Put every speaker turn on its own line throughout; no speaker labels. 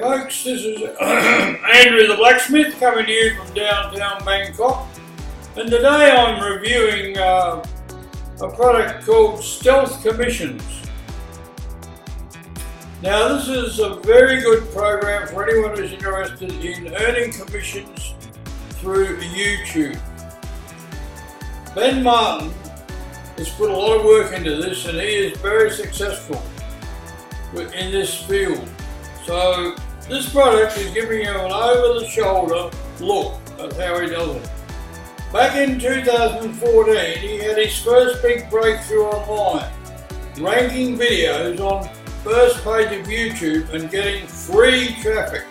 folks, this is Andrew the Blacksmith coming to you from downtown Bangkok, and today I'm reviewing a product called Stealth Commissions. Now this is a very good program for anyone who's interested in earning commissions through YouTube. Ben Martin has put a lot of work into this and he is very successful in this field. So this product is giving you an over-the-shoulder look at how he does it. Back in 2014, he had his first big breakthrough online, ranking videos on first page of YouTube and getting free traffic.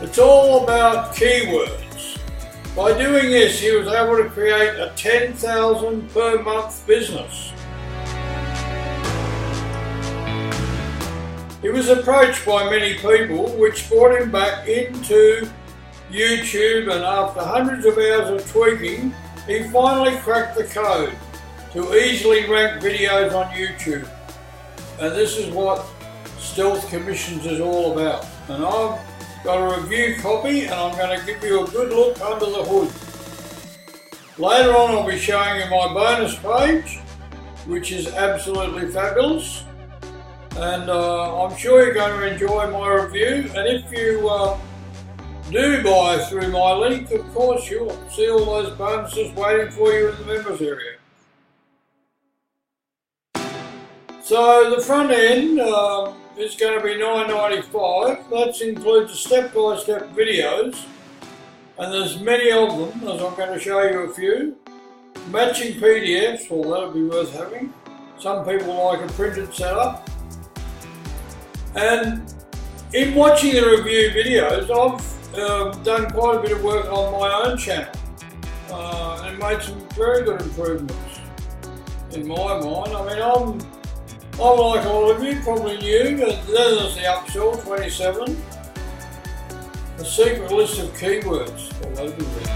It's all about keywords. By doing this, he was able to create a 10,000 per month business. He was approached by many people, which brought him back into YouTube, and after hundreds of hours of tweaking, he finally cracked the code to easily rank videos on YouTube. And this is what Stealth Commissions is all about. And I've got a review copy and I'm going to give you a good look under the hood. Later on I'll be showing you my bonus page, which is absolutely fabulous. And I'm sure you're going to enjoy my review, and if you do buy through my link, of course you'll see all those bonuses waiting for you in the members area. So the front end is going to be $9.95. That includes the step-by-step videos, and there's many of them, as I'm going to show you a few. Matching PDFs, well, that'll be worth having. Some people like a printed setup. And in watching the review videos, I've done quite a bit of work on my own channel and made some very good improvements in my mind. I mean, I'm like a lot of you probably knew, but there's the upsell 27, the secret list of keywords. Well, that'd be good.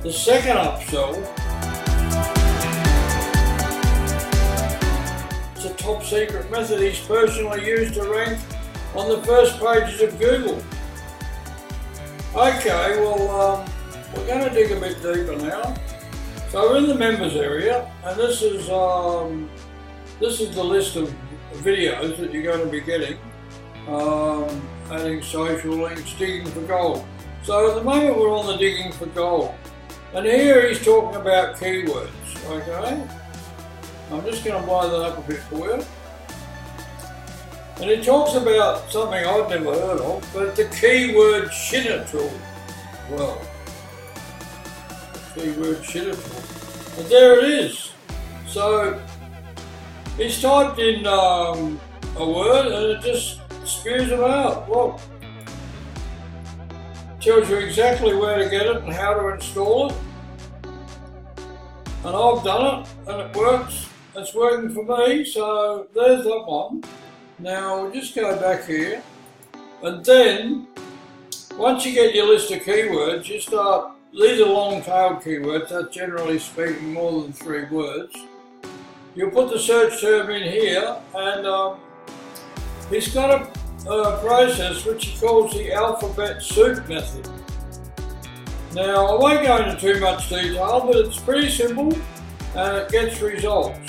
The second upsell, it's a top secret method he's personally used to rank on the first pages of Google. Okay, well, we're going to dig a bit deeper now. So we're in the members area, and this is the list of videos that you're going to be getting. Adding social links, digging for gold. So at the moment we're on the digging for gold. And here he's talking about keywords, okay? I'm just going to blow that up a bit for you. And he talks about something I've never heard of, but the keyword shitter tool. Well, the keyword shitter tool. But there it is. So he's typed in a word and it just spews them out. Well, tells you exactly where to get it and how to install it. And I've done it and it works. It's working for me, so there's that one. Now we'll just go back here, and then once you get your list of keywords, you start, these are long-tailed keywords, that's generally speaking more than 3 words. You'll put the search term in here, and he's got a process which he calls the alphabet soup method. Now I won't go into too much detail, but it's pretty simple and it gets results.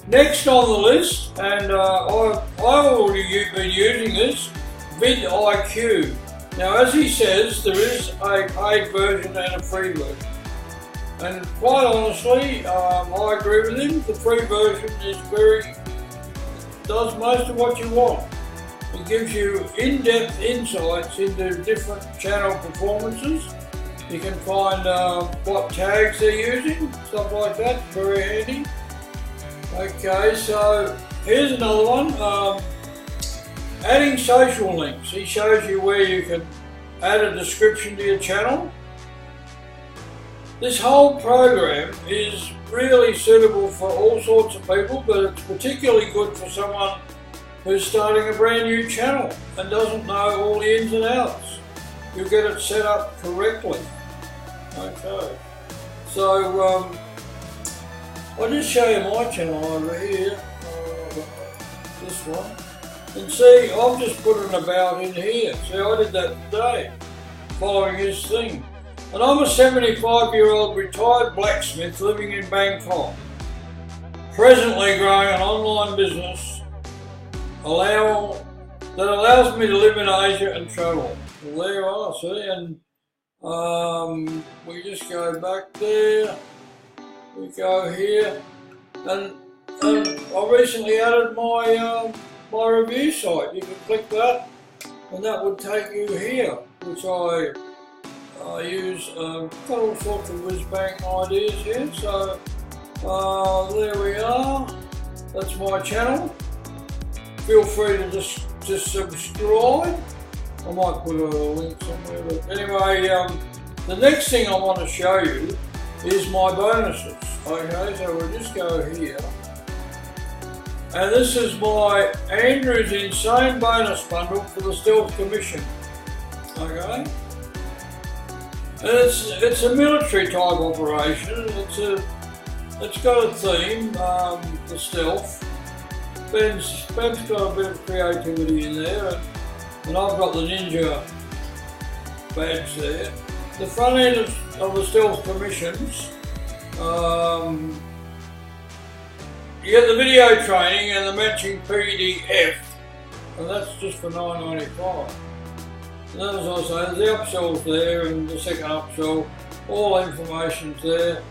Next on the list, and I've already been using this, vidIQ. Now as he says, there is a paid version and a free version. And quite honestly, I agree with him. The free version is does most of what you want. It gives you in-depth insights into different channel performances. You can find what tags they're using, stuff like that, very handy. Okay, so here's another one. Adding social links. He shows you where you can add a description to your channel. This whole program is really suitable for all sorts of people, but it's particularly good for someone who's starting a brand new channel and doesn't know all the ins and outs. You'll get it set up correctly. Okay, so I'll just show you my channel over here, this one. And see, I've just put an about in here. See, I did that today, following his thing. And I'm a 75-year-old retired blacksmith living in Bangkok, presently growing an online business that allows me to live in Asia and travel. Well, there you are, see, and we just go back there, we go here, and I recently added my my review site. You can click that, and that would take you here, which I use. Got all sorts of whiz-bang ideas here, so there we are. That's my channel. Feel free to just subscribe. I might put a link somewhere, but anyway, the next thing I want to show you is my bonuses. Okay, so we'll just go here. And this is my Andrew's Insane Bonus Bundle for the Stealth Commission. Okay? And it's a military type operation. It's got a theme, the stealth. Ben's got a bit of creativity in there, and I've got the ninja badge there. The front end of the Stealth Commissions, you get the video training and the matching PDF, and that's just for $9.95. And as I say, the upsells there and the second upsell, all information's there.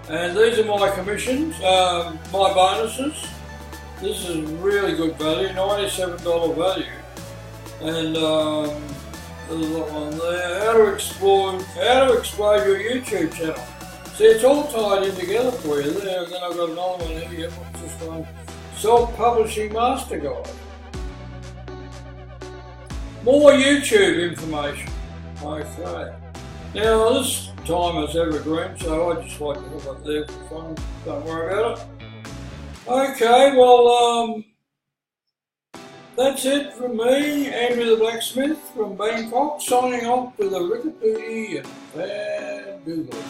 And these are my commissions, my bonuses. This is really good value, $97 value. And there's that one there. How to explode your YouTube channel. See, it's all tied in together for you there. And then I've got another one here. What's this one? Self-Publishing Master Guide. More YouTube information. Okay. Now this timer's evergreen, so I just like to have it there for fun. Don't worry about it. Okay, well, that's it from me, Andrew the Blacksmith from Bangkok, signing off with a Rickapooty and bad Google.